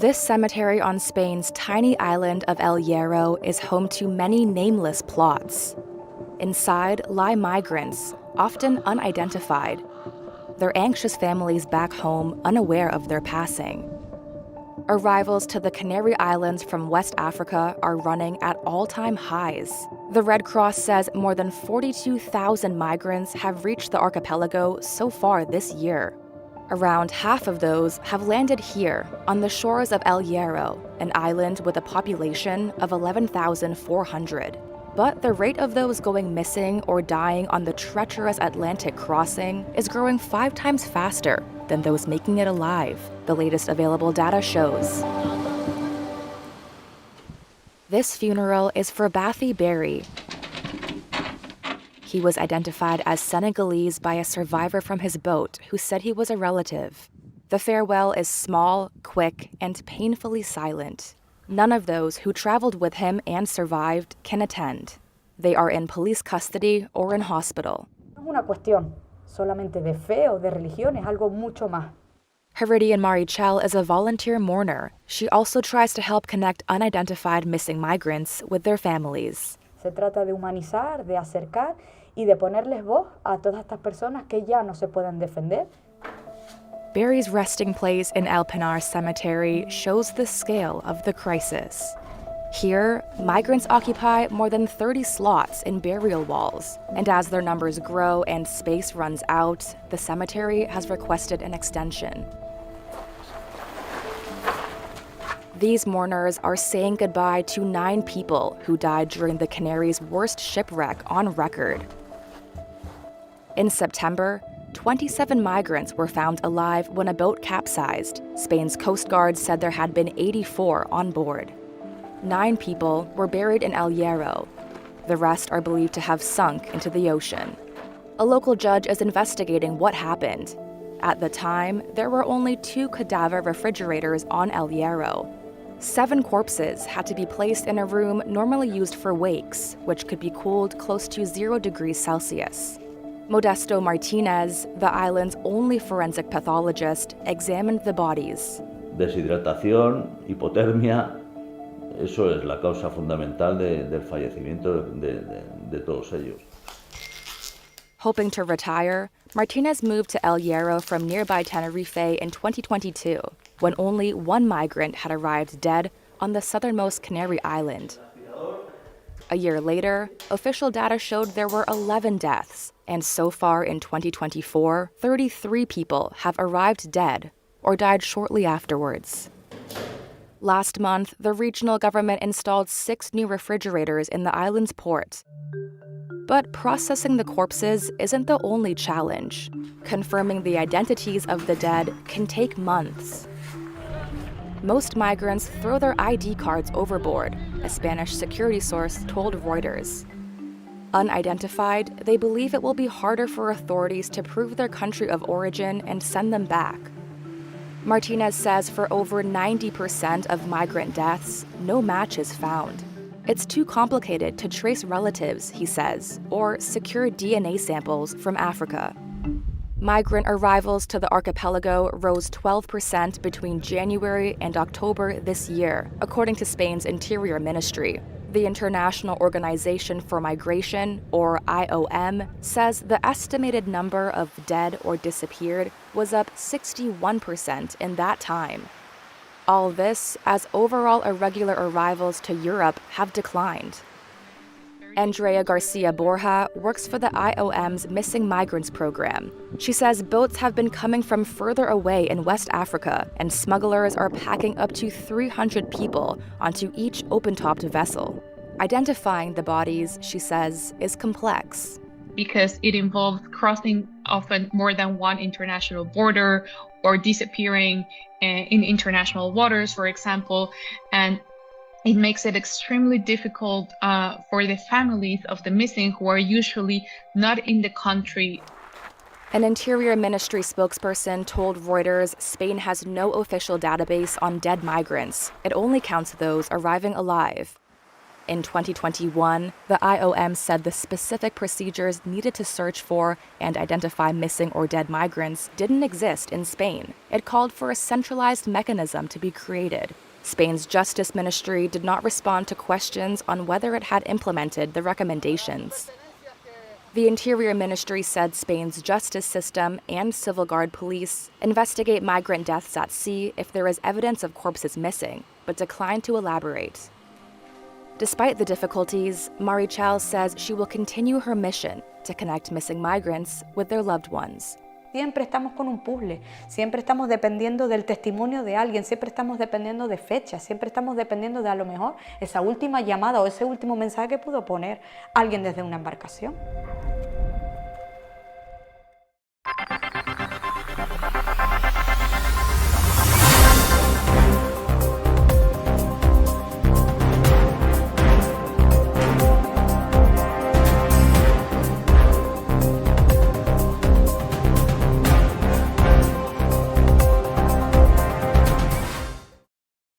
This cemetery on Spain's tiny island of El Hierro is home to many nameless plots. Inside lie migrants, often unidentified, their anxious families back home unaware of their passing. Arrivals to the Canary Islands from West Africa are running at all-time highs. The Red Cross says more than 42,000 migrants have reached the archipelago so far this year. Around half of those have landed here, on the shores of El Hierro, an island with a population of 11,400. But the rate of those going missing or dying on the treacherous Atlantic crossing is growing 5 times faster than those making it alive, the latest available data shows. This funeral is for Bathy Berry. He was identified as Senegalese by a survivor from his boat who said he was a relative. The farewell is small, quick, and painfully silent. None of those who traveled with him and survived can attend. They are in police custody or in hospital. No es una cuestión solamente de fe o de religión, es algo mucho más. Heridian Marichel is a volunteer mourner. She also tries to help connect unidentified missing migrants with their families. Se trata de humanizar, de acercar y de ponerles voz a todas estas personas que ya no se pueden defender. Barry's resting place in El Pinar Cemetery shows the scale of the crisis. Here, migrants occupy more than 30 slots in burial walls, and as their numbers grow and space runs out, the cemetery has requested an extension. These mourners are saying goodbye to 9 people who died during the Canary's worst shipwreck on record. In September, 27 migrants were found alive when a boat capsized. Spain's Coast Guard said there had been 84 on board. 9 people were buried in El Hierro. The rest are believed to have sunk into the ocean. A local judge is investigating what happened. At the time, there were only 2 cadaver refrigerators on El Hierro. 7 corpses had to be placed in a room normally used for wakes, which could be cooled close to 0 degrees Celsius. Modesto Martinez, the island's only forensic pathologist, examined the bodies. Deshidratación, hipotermia, eso es la causa fundamental del fallecimiento de todos ellos. Hoping to retire, Martinez moved to El Hierro from nearby Tenerife in 2022, when only 1 migrant had arrived dead on the southernmost Canary Island. A year later, official data showed there were 11 deaths, and so far in 2024, 33 people have arrived dead or died shortly afterwards. Last month, the regional government installed 6 new refrigerators in the island's port. But processing the corpses isn't the only challenge. Confirming the identities of the dead can take months. Most migrants throw their ID cards overboard, a Spanish security source told Reuters. Unidentified, they believe it will be harder for authorities to prove their country of origin and send them back. Martinez says for over 90% of migrant deaths, no match is found. It's too complicated to trace relatives, he says, or secure DNA samples from Africa. Migrant arrivals to the archipelago rose 12% between January and October this year, according to Spain's Interior Ministry. The International Organization for Migration, or IOM, says the estimated number of dead or disappeared was up 61% in that time. All this as overall irregular arrivals to Europe have declined. Andrea Garcia Borja works for the IOM's Missing Migrants program. She says boats have been coming from further away in West Africa, and smugglers are packing up to 300 people onto each open-topped vessel. Identifying the bodies, she says, is complex. Because it involves crossing often more than one international border or disappearing in international waters, for example, and it makes it extremely difficult for the families of the missing who are usually not in the country. An Interior Ministry spokesperson told Reuters Spain has no official database on dead migrants. It only counts those arriving alive. In 2021, the IOM said the specific procedures needed to search for and identify missing or dead migrants didn't exist in Spain. It called for a centralized mechanism to be created. Spain's Justice Ministry did not respond to questions on whether it had implemented the recommendations. The Interior Ministry said Spain's justice system and civil guard police investigate migrant deaths at sea if there is evidence of corpses missing, but declined to elaborate. Despite the difficulties, Marichal says she will continue her mission to connect missing migrants with their loved ones. Siempre estamos con un puzzle, siempre estamos dependiendo del testimonio de alguien, siempre estamos dependiendo de fechas, siempre estamos dependiendo de a lo mejor esa última llamada o ese último mensaje que pudo poner alguien desde una embarcación.